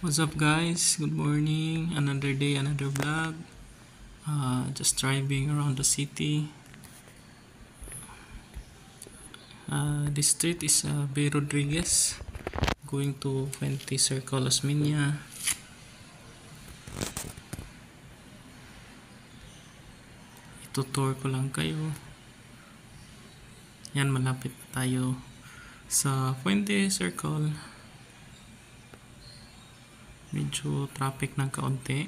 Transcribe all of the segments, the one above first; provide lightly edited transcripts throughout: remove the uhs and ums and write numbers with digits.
What's up guys? Good morning. Another day, another vlog. Just driving around the city. This street is Bay Rodriguez. Going to Fuente Circle, Las Minas. Itutour ko lang kayo. Yan, malapit tayo sa Fuente Circle. Medyo traffic ng kaunti.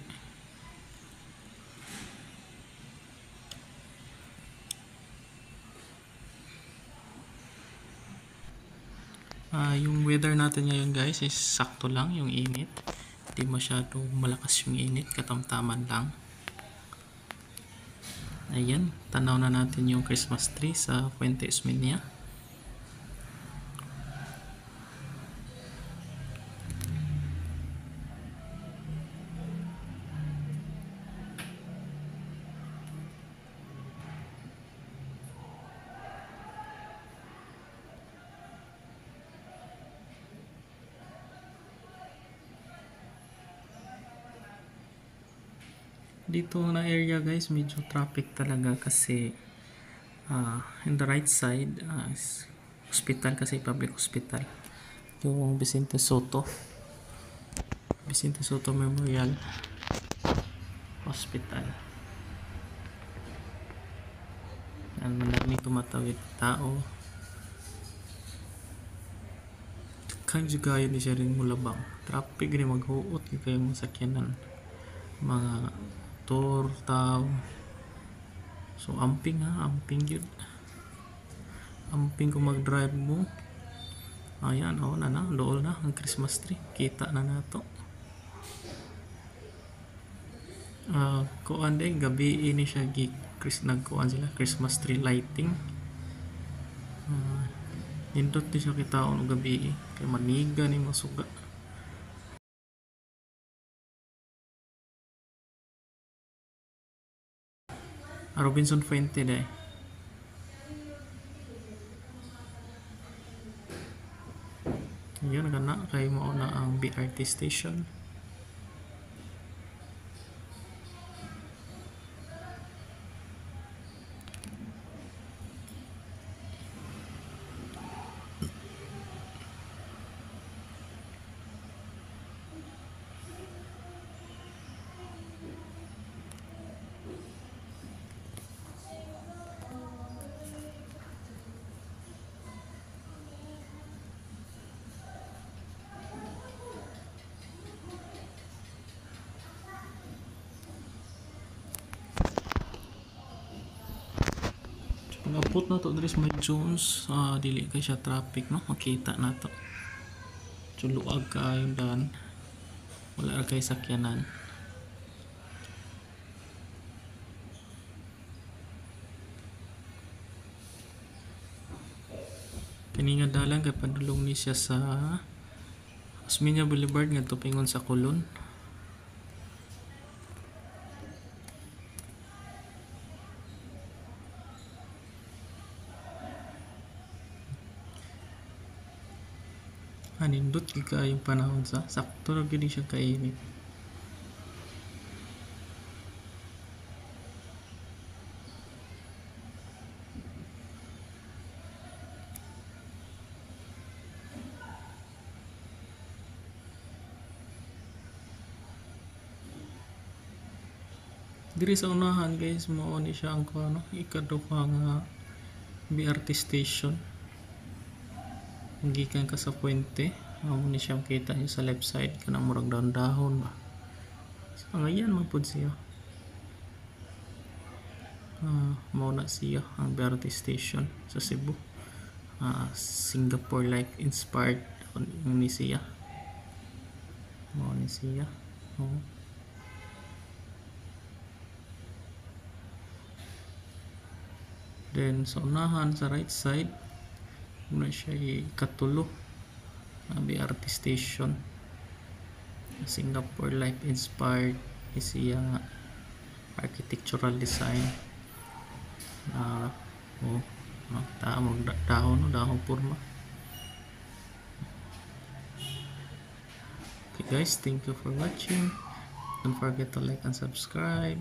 Yung weather natin ngayon guys is sakto lang yung init. Hindi masyadong malakas yung init, katamtaman lang. Ayan, tanaw na natin yung Christmas tree sa Fuente Osmeña. Dito na area guys, medyo traffic talaga kasi in the right side is hospital, kasi public hospital. Yung Vicente Soto Memorial Hospital. Yan, maraming tumatawid tao. Kan juga yun siya rin mulabang. Traffic rin maghuot yung kayong masakyanan. Mga motor, tao. So amping yun. Amping kung mag-drive mo. Ayan, dool na ang Christmas tree. Kita na nato. Kuan din gabi ini siya nagkuan sila Christmas tree lighting. Nindot din siya kitaon og gabi kay maniga ni masuga. Robinson Fuente day. Yun na kay mao na ang BRT station. Naput na to dres may Jones, dili kay siya traffic no, makita na to. Chuluag kaayo dan. Wala ra kay sakyanan. Kani nga dalan kay padulong ni siya sa Osmeña Boulevard ngadto pingon sa Colon. Nindot ka yung panahon sa sakto ra gyud siya kainit. Diri sa unahan guys, mao ni siya ang ikaduha nga BRT station. Gikan ka sa Puente, amo ni siya makita niyo sa left side kanang murag dahon ba. So ngayon magpud siya. Mao na siya ang BRT station sa Cebu. Singapore like inspired ni siya. Mao ni siya. Then sa unahan sa right side muna siya ikatulo BRT station. Singapore like inspired siya architectural design. Dahon purma. Okay guys, thank you for watching. Don't forget to like and subscribe.